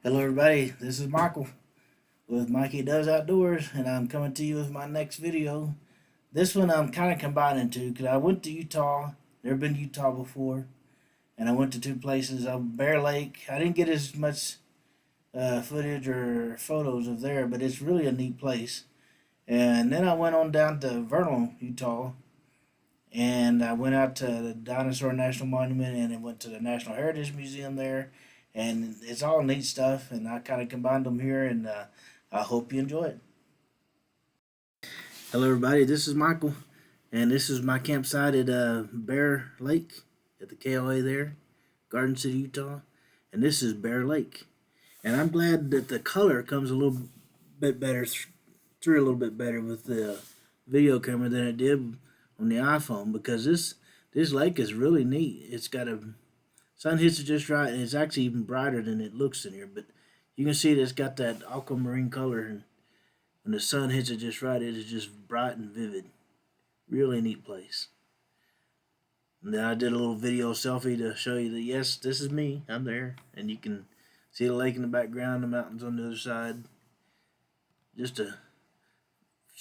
Hello, everybody. This is Michael with Mikey Does Outdoors, and I'm coming to you with my next video. This one I'm kind of combining two because I went to Utah, never been to Utah before, and I went to two places. Bear Lake. I didn't get as much footage or photos of there, but it's really a neat place. And then I went on down to Vernal, Utah, and I went out to the Dinosaur National Monument, and I went to the National Heritage Museum there, and it's all neat stuff. And I kind of combined them here, and I hope you enjoy it. Hello, everybody. This is Michael, and this is my campsite at Bear Lake at the KOA there, Garden City, Utah, and this is Bear Lake. And I'm glad that the color comes a little bit better through a little bit better with the video camera than it did on the iPhone, because this lake is really neat. It's got a sun hits it just right, and it's actually even brighter than it looks in here. But you can see that it's got that aquamarine color, and when the sun hits it just right, it is just bright and vivid. Really neat place. And then I did a little video selfie to show you that yes, this is me. I'm there, and you can see the lake in the background, the mountains on the other side. Just a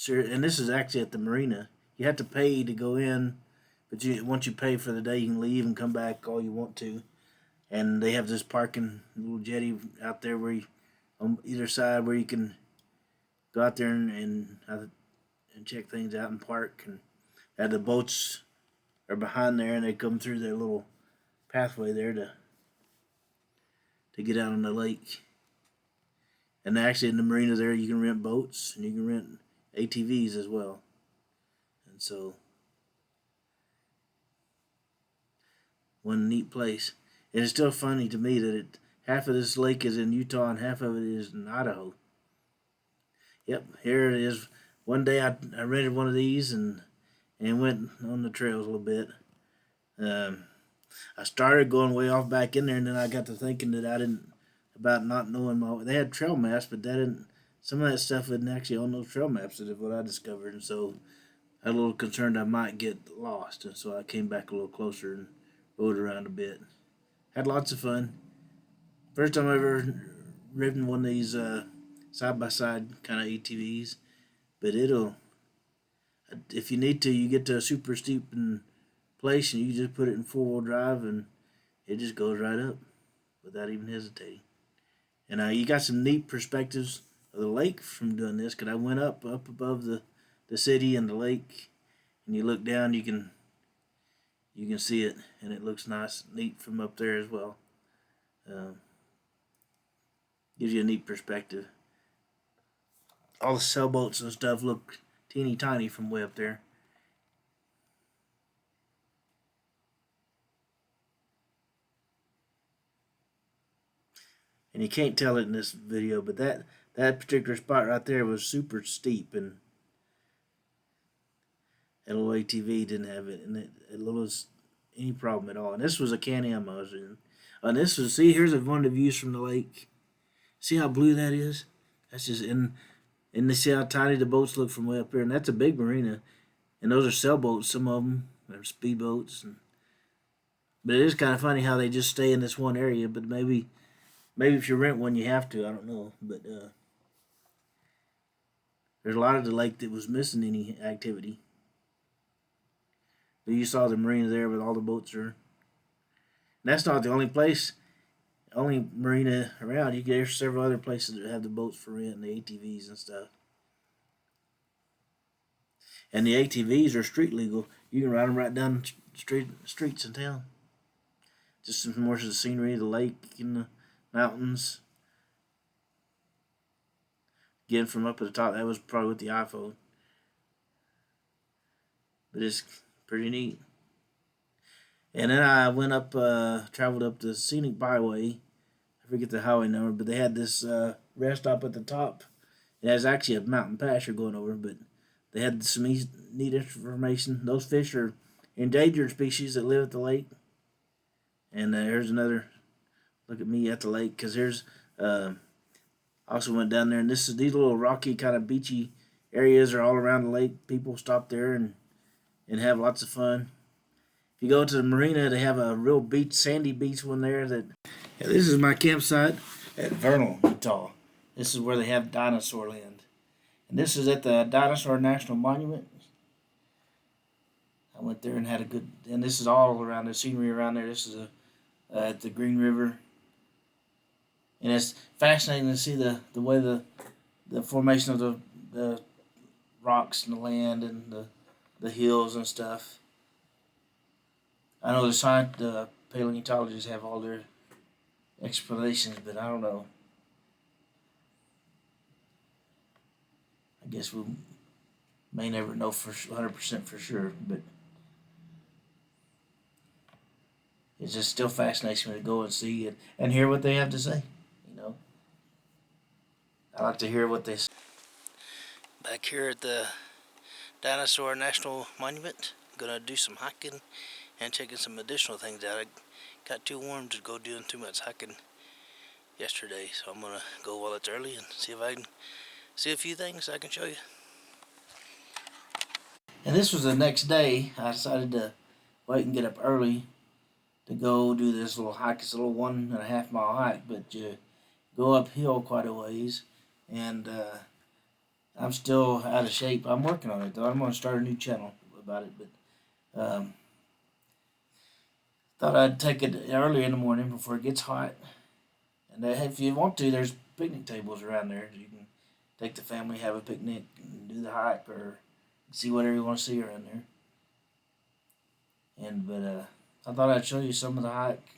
and this is actually at the marina. You have to pay to go in, but once you pay for the day, you can leave and come back all you want to. And they have this parking little jetty out there where on either side where you can go out there and check things out and park. And the boats are behind there, and they come through their little pathway there to get out on the lake. And actually in the marina there, you can rent boats and you can rent ATVs as well. And so, one neat place. And it's still funny to me that half of this lake is in Utah and half of it is in Idaho. Yep, here it is. One day I rented one of these and went on the trails a little bit. I started going way off back in there, and then I got to thinking that I didn't about not knowing my. They had trail maps, but that didn't. Some of that stuff wasn't actually on those trail maps. That is what I discovered, and so I was a little concerned I might get lost, and so I came back a little closer and rode around a bit. Had lots of fun. First time I ever ridden one of these side by side kind of ATVs, but if you need to, you get to a super steep place and you just put it in 4-wheel drive and it just goes right up without even hesitating. And you got some neat perspectives of the lake from doing this, because I went up above the city and the lake, and you look down, you can see it, and it looks nice, neat from up there as well. Gives you a neat perspective. All the sailboats and stuff look teeny tiny from way up there. And you can't tell it in this video, but that particular spot right there was super steep, and that little ATV didn't have it, and it was any problem at all. And this was a Can-Am I was in. And this was, here's one of the views from the lake. See how blue that is? That's just and see how tiny the boats look from way up here. And that's a big marina, and those are sailboats. Some of them are speedboats, but it is kind of funny how they just stay in this one area. But maybe if you rent one, you have to. I don't know, but there's a lot of the lake that was missing any activity. But you saw the marina there with all the boats are. And that's not the only marina around. There's several other places that have the boats for rent and the ATVs and stuff. And the ATVs are street legal. You can ride them right down streets in town. Just some more of the scenery, the lake and the mountains. Again, from up at the top, that was probably with the iPhone. But it's pretty neat. And then I went up, traveled up the Scenic Byway. I forget the highway number, but they had this rest stop at the top. It has actually a mountain pass you're going over, but they had some neat information. Those fish are endangered species that live at the lake. And here's another look at me at the lake, because here's I also went down there, and these little rocky kind of beachy areas are all around the lake. People stop there and have lots of fun. If you go to the marina, they have a real sandy beach one there. Yeah, this is my campsite. at Vernal, Utah. This is where they have Dinosaur Land. And this is at the Dinosaur National Monument. I went there and had a good, and this is all around the scenery around there. This is at the Green River. And it's fascinating to see the way the formation of the rocks and the land and the hills and stuff. I know the paleontologists have all their explanations, but I don't know. I guess we may never know for 100% for sure, but it just still fascinates me to go and see it and hear what they have to say. You know, I like to hear what they say. Back here at the Dinosaur National Monument, I'm gonna do some hiking and checking some additional things out. I got too warm to go doing too much hiking yesterday, so I'm gonna go while it's early and see if I can see a few things I can show you. And this was the next day. I decided to wait and get up early to go do this little hike. It's a little 1.5 mile hike, but you go uphill quite a ways, and I'm still out of shape. I'm working on it though. I'm going to start a new channel about it, but thought I'd take it early in the morning before it gets hot. And if you want to, there's picnic tables around there. You can take the family, have a picnic, and do the hike, or see whatever you want to see around there. But I thought I'd show you some of the hike.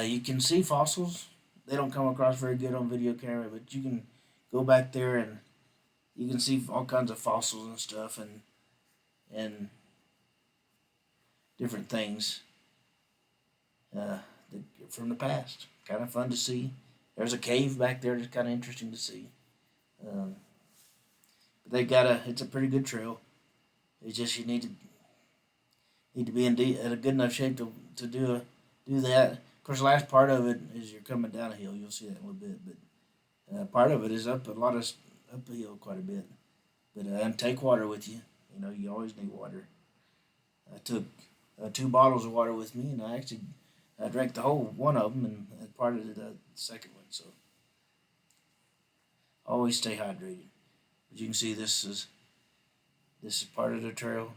You can see fossils. They don't come across very good on video camera, but you can go back there and you can see all kinds of fossils and stuff and different things from the past. Kind of fun to see. There's a cave back there that's kind of interesting to see. But it's a pretty good trail. It's just you need to be at a good enough shape to do that. Of course, the last part of it is you're coming down a hill. You'll see that in a little bit, but part of it is up a hill quite a bit. But and take water with you. You know, you always need water. I took 2 bottles of water with me, and I drank the whole one of them and part of the second one. So always stay hydrated. But you can see this is part of the trail.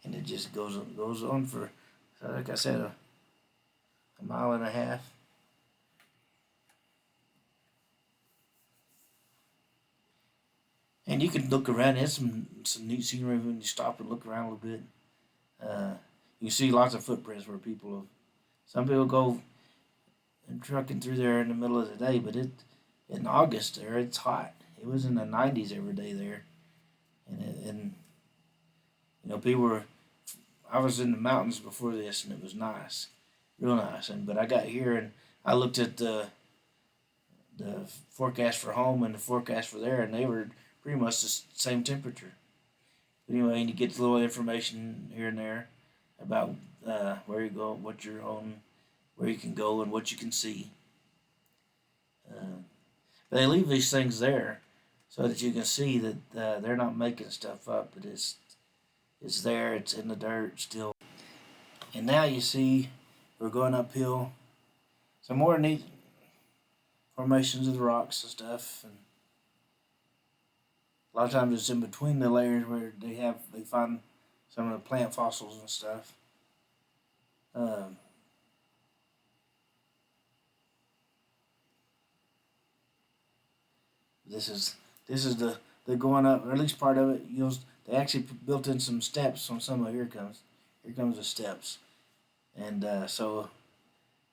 And it just goes on for, like I said, a mile and a half. And you can look around. There's some neat scenery when you stop and look around a little bit. You see lots of footprints where some people go and trucking through there in the middle of the day, but in August there it's hot. It was in the 90s every day there, and people were. I was in the mountains before this, and it was nice, real nice. But I got here and I looked at the forecast for home and the forecast for there, and they were pretty much the same temperature. But anyway, and you get a little information here and there about where you go, what you're on, where you can go, and what you can see. But they leave these things there so that you can see that they're not making stuff up. But it's there. It's in the dirt still. And now you see we're going uphill. Some more neat formations of the rocks and stuff. And a lot of times it's in between the layers where they find some of the plant fossils and stuff. This is the going up, or at least part of it. They actually built in some steps on some of here comes the steps, and so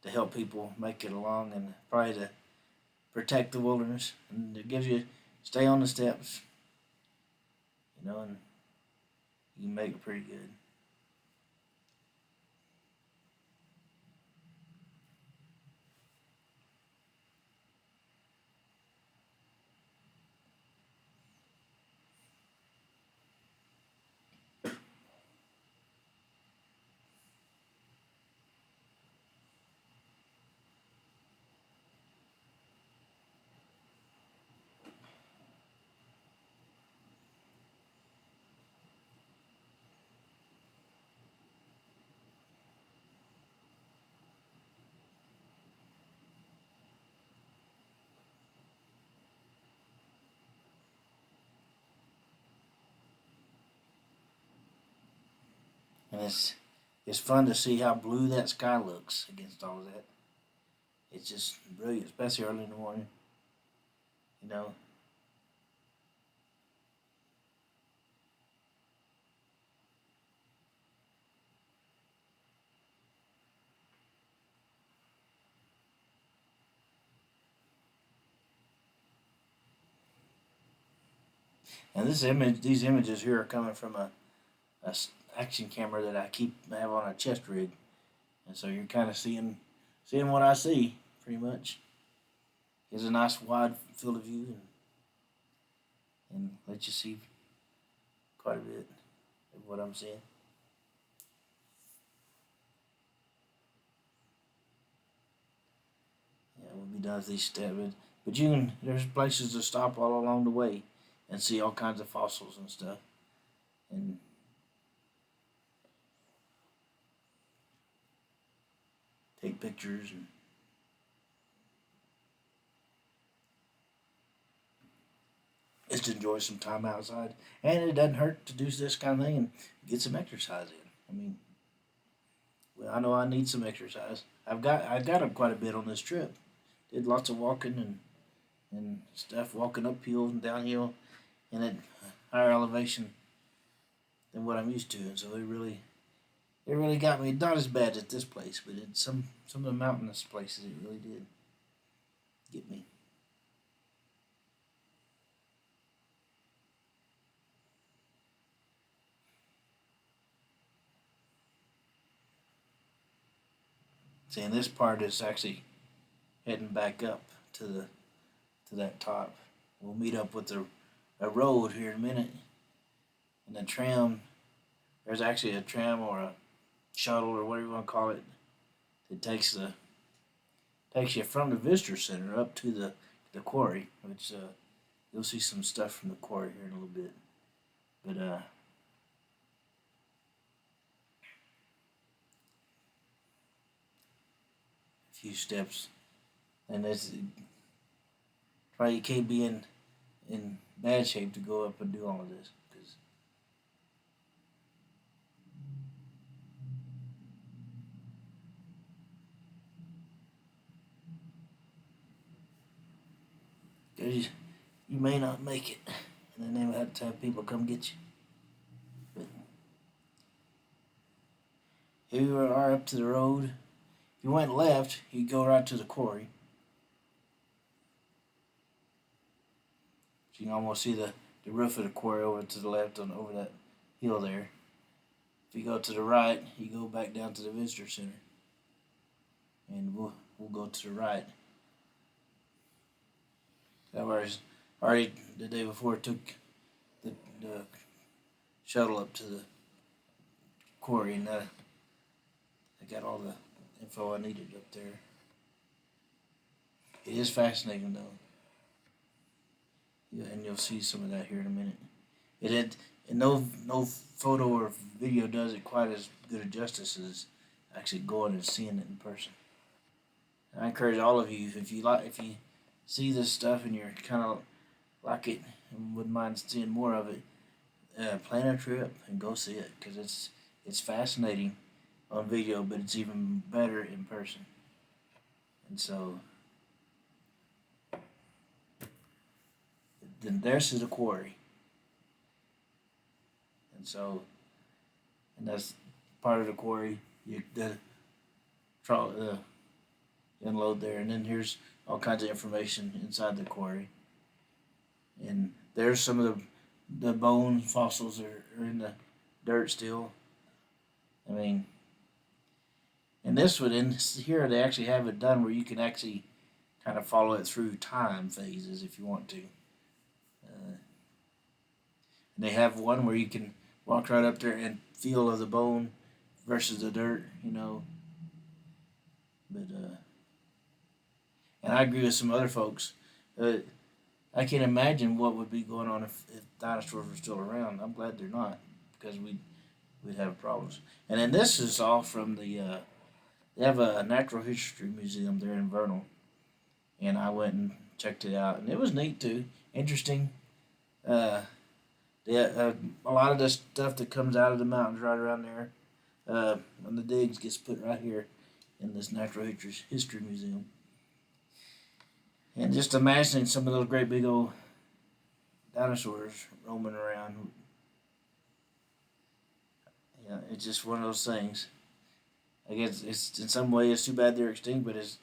to help people make it along and probably to protect the wilderness, and it gives you stay on the steps, and you can make it pretty good. and it's fun to see how blue that sky looks against all of that. It's just brilliant, especially early in the morning. You know, and these images here are coming from a action camera that I have on a chest rig, and so you're kind of seeing what I see pretty much. It's a nice wide field of view and let you see quite a bit of what I'm seeing. Yeah, we'll be done with these steps, but there's places to stop all along the way and see all kinds of fossils and stuff, and take pictures and just enjoy some time outside. And it doesn't hurt to do this kind of thing and get some exercise in. I mean, well, I know I need some exercise. I got up quite a bit on this trip. Did lots of walking and stuff, walking uphill and downhill, and at higher elevation than what I'm used to. And so it really got me. Not as bad at this place, but at some of the mountainous places, it really did get me. See, and this part is actually heading back up to the to that top. We'll meet up with a road here in a minute, and the tram. There's actually a tram or a shuttle or whatever you want to call it that takes you from the visitor center up to the quarry, which you'll see some stuff from the quarry here in a little bit. But a few steps, and it's probably you can't be in bad shape to go up and do all of this because you may not make it, and then they might have to have people come get you. But here you are up to the road. If you went left, you go right to the quarry. So you can almost see the roof of the quarry over to the left on over that hill there. If you go to the right, you go back down to the visitor center, and we'll go to the right. That was already the day before took the shuttle up to the quarry, and I got all the info I needed up there. It is fascinating though. Yeah, and you'll see some of that here in a minute. It had, and no photo or video does it quite as good a justice as actually going and seeing it in person. And I encourage all of you if you see this stuff and you're kind of like it and wouldn't mind seeing more of it, plan a trip and go see it because it's fascinating on video, but it's even better in person. And so then there's the quarry, and so and that's part of the quarry. You the unload there, and then here's all kinds of information inside the quarry. And there's some of the bone fossils are in the dirt still. I mean, and this one in here they actually have it done where you can actually kind of follow it through time phases if you want to. And they have one where you can walk right up there and feel of the bone versus the dirt. But and I agree with some other folks. Uh, I can imagine what would be going on if dinosaurs were still around. I'm glad they're not because we'd have problems. And then this is all from they have a natural history museum there in Vernal, and I went and checked it out, and it was neat too, interesting. Uh, yeah, a lot of the stuff that comes out of the mountains right around there, when the digs gets put right here in this Natural History Museum. And just imagining some of those great big old dinosaurs roaming around. Yeah, it's just one of those things. I guess it's in some way it's too bad they're extinct, but it's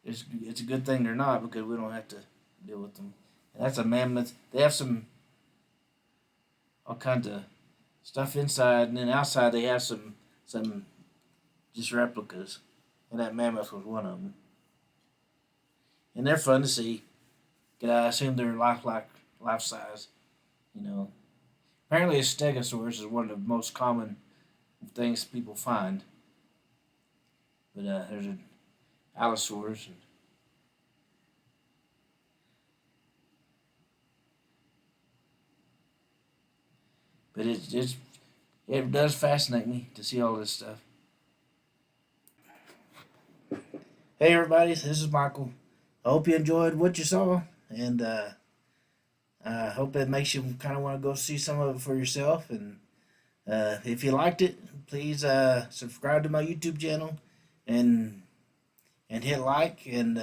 a good thing they're not because we don't have to deal with them. And that's a mammoth. They have some all kinds of stuff inside, and then outside they have some just replicas, and that mammoth was one of them. And they're fun to see. I assume they're life size. You know, apparently a stegosaurus is one of the most common things people find. But there's an allosaurus. But it does fascinate me to see all this stuff. Hey everybody, this is Michael. I hope you enjoyed what you saw, and I hope it makes you kind of want to go see some of it for yourself. And if you liked it, please subscribe to my YouTube channel and hit like and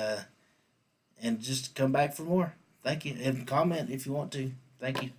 just come back for more. Thank you, and comment if you want to. Thank you.